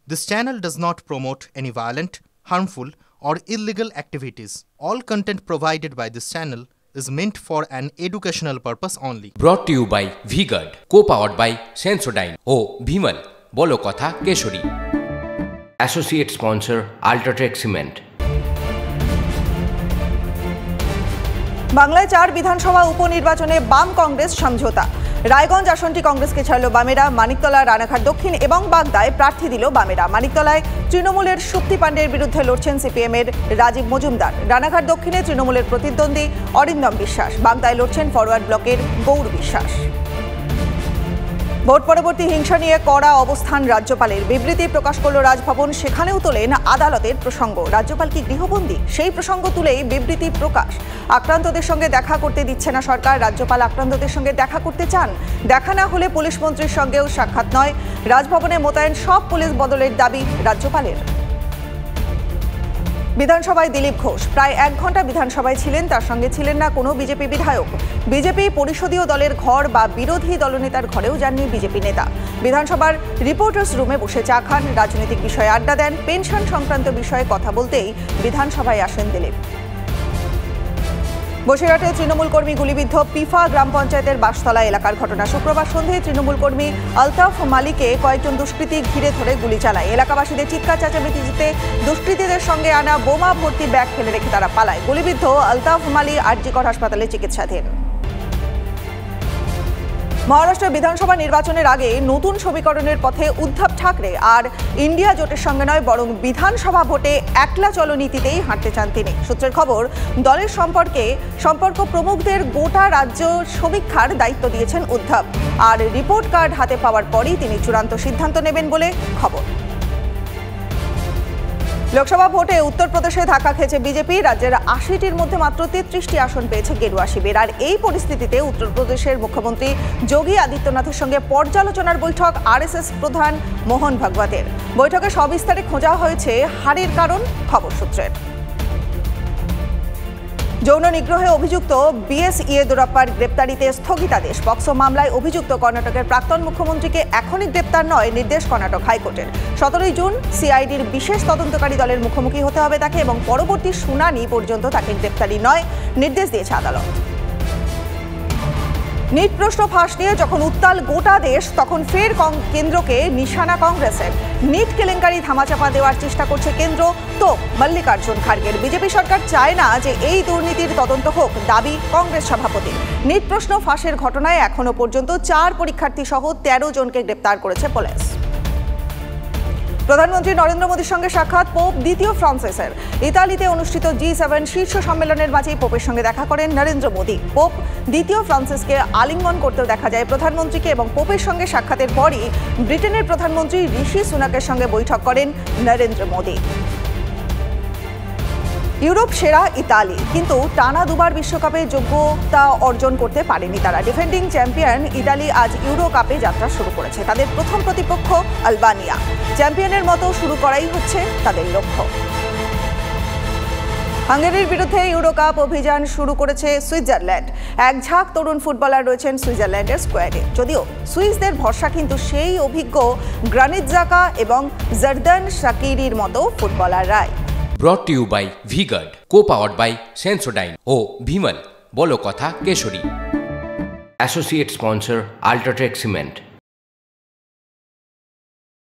This channel does not promote any violent, harmful, or illegal activities. All content provided by this channel is meant for an educational purpose only. Brought to you by V-Guard, co-powered by Sensodyne O Bhimal, বলো কথা Keshari. Associate sponsor Ultratech Cement। বাংলায় 4 বিধানসভা উপনির্বাচনে বাম কংগ্রেস সমঝোতা। রায়গঞ্জ আসনটি কংগ্রেসকে ছাড়ল বামেরা, মানিকতলা, রানাঘাট দক্ষিণ এবং বাগদায় প্রার্থী দিল বামেরা। মানিকতলায় তৃণমূলের শক্তি পাণ্ডের বিরুদ্ধে লড়ছেন সিপিএমের রাজীব মজুমদার। রানাঘাট দক্ষিণে তৃণমূলের প্রতিদ্বন্দ্বী অরিন্দম বিশ্বাস। বাগদায় লড়ছেন ফরওয়ার্ড ব্লকের গৌর বিশ্বাস। ভোট পরবর্তী হিংসা নিয়ে কড়া অবস্থান রাজ্যপালের। বিবৃতি প্রকাশ করল রাজভবন, সেখানেও তোলেন আদালতের প্রসঙ্গ। রাজ্যপাল কি গৃহবন্দী? সেই প্রসঙ্গ তুলেই বিবৃতি প্রকাশ। আক্রান্তদের সঙ্গে দেখা করতে দিচ্ছে না সরকার। রাজ্যপাল আক্রান্তদের সঙ্গে দেখা করতে চান। দেখা না হলে পুলিশ মন্ত্রীর সঙ্গেও সাক্ষাৎ নয়। রাজভবনে মোতায়েন সব পুলিশ বদলের দাবি রাজ্যপালের। বিধানসভায় দিলীপ ঘোষ প্রায় 1 ঘন্টা বিধানসভায় ছিলেন, তার সঙ্গে ছিলেন না কোনো বিজেপি বিধায়ক। বিজেপি পরিষদীয় দলের ঘর বা বিরোধী দলনেতার ঘরেও যাননি বিজেপি নেতা। বিধানসভার রিপোর্টার্স রুমে বসে চা খান, রাজনৈতিক বিষয়ে আড্ডা দেন। পেনশন সংক্রান্ত বিষয়ে কথা বলতেই বিধানসভায় আসেন দিলীপ। বসিরহাটে তৃণমূল কর্মী গুলিবিদ্ধ পিফা গ্রাম পঞ্চায়েতের বাসতলা এলাকার ঘটনা। শুক্রবার সন্ধ্যায় তৃণমূল কর্মী আলতাফ মালিকে কয়েকজন দুষ্কৃতী ঘিরে ধরে গুলি চালায়। এলাকাবাসীদের চিৎকার চেঁচামেচিতে দুষ্কৃতীদের সঙ্গে আনা বোমা ভর্তি ব্যাগ ফেলে রেখে তারা পালায়। গুলিবিদ্ধ আলতাফ মালি আরজিকর হাসপাতালে চিকিৎসাধীন। মহারাষ্ট্র বিধানসভা নির্বাচনের আগে নতুন সমীকরণের পথে উদ্ধব ঠাকরে আর ইন্ডিয়া জোটের সঙ্গে নয়, বরং বিধানসভা ভোটে একলা চলো নীতিতেই হাঁটতে চান তিনি। সূত্রের খবর, দলের সম্পর্ক প্রমুখদের গোটা রাজ্য সমীক্ষার দায়িত্ব দিয়েছেন উদ্ধব। আর রিপোর্ট কার্ড হাতে পাওয়ার পরই তিনি চূড়ান্ত সিদ্ধান্ত নেবেন বলে খবর। লোকসভা ভোটে উত্তরপ্রদেশে ধাক্কা খেয়েছে বিজেপি। রাজ্যের 80টির মধ্যে মাত্র 33টি আসন পেয়েছে গেরুয়া শিবির। আর এই পরিস্থিতিতে উত্তরপ্রদেশের মুখ্যমন্ত্রী যোগী আদিত্যনাথের সঙ্গে পর্যালোচনার বৈঠক আরএসএস প্রধান মোহন ভাগবতের। বৈঠকে সবিস্তারে খোঁজা হয়েছে হারের কারণ, খবর সূত্রের। যৌন নিগ্রহে অভিযুক্ত বিএস ইয়েদুরাপ্পার গ্রেপ্তারিতে স্থগিতাদেশ। পক্সো মামলায় অভিযুক্ত কর্ণাটকের প্রাক্তন মুখ্যমন্ত্রীকে এখনই গ্রেপ্তার নয়, নির্দেশ কর্ণাটক হাইকোর্টের। 17 জুন সিআইডির বিশেষ তদন্তকারী দলের মুখোমুখি হতে হবে তাকে, এবং পরবর্তী শুনানি পর্যন্ত তাকে গ্রেপ্তারি নয়, নির্দেশ দিয়েছে আদালত। নিট প্রশ্ন ফাঁস নিয়ে যখন উত্তাল গোটা দেশ, তখন ফের কেন্দ্রকে নিশানা কংগ্রেসের। নিট কেলেঙ্কারি ধামাচাপা দেওয়ার চেষ্টা করছে কেন্দ্র, তো মল্লিকার্জুন খার্গের। বিজেপি সরকার চায় না যে এই দুর্নীতির তদন্ত হোক, দাবি কংগ্রেস সভাপতি। নিট প্রশ্ন ফাঁসের ঘটনায় এখনো পর্যন্ত 4 পরীক্ষার্থী সহ 13 জনকে গ্রেপ্তার করেছে পুলিশ। প্রধানমন্ত্রী নরেন্দ্র মোদীর সঙ্গে সাক্ষাৎ পোপ দ্বিতীয় ফ্রান্সিসের। ইতালিতে অনুষ্ঠিত G7 শীর্ষ সম্মেলনের মাঝেই পোপের সঙ্গে দেখা করেন নরেন্দ্র মোদী। পোপ দ্বিতীয় ফ্রান্সিসকে আলিঙ্গন করতেও দেখা যায় প্রধানমন্ত্রীকে, এবং পোপের সঙ্গে সাক্ষাতের পরই ব্রিটেনের প্রধানমন্ত্রী ঋষি সুনাকের সঙ্গে বৈঠক করেন নরেন্দ্র মোদী। ইউরোপ সেরা ইতালি, কিন্তু টানা 2বার বিশ্বকাপে যোগ্যতা অর্জন করতে পারেনি তারা। ডিফেন্ডিং চ্যাম্পিয়ন ইতালি আজ ইউরো কাপে যাত্রা শুরু করেছে। তাদের প্রথম প্রতিপক্ষ আলবানিয়া। চ্যাম্পিয়নের মতো শুরু করাই হচ্ছে তাদের লক্ষ্য। হাঙ্গেরির বিরুদ্ধে ইউরো কাপ অভিযান শুরু করেছে সুইজারল্যান্ড। এক ঝাঁক তরুণ ফুটবলার রয়েছেন সুইজারল্যান্ডের স্কোয়াডে। যদিও সুইসদের ভরসা কিন্তু সেই অভিজ্ঞ গ্রানিট জাকা এবং জর্দান শাকিরির মতো ফুটবলাররাই। Brought to you by V-Guard, co-powered by Sensodyne O Bhimal, বলো কথা Keshari. Associate sponsor Ultratech Cement।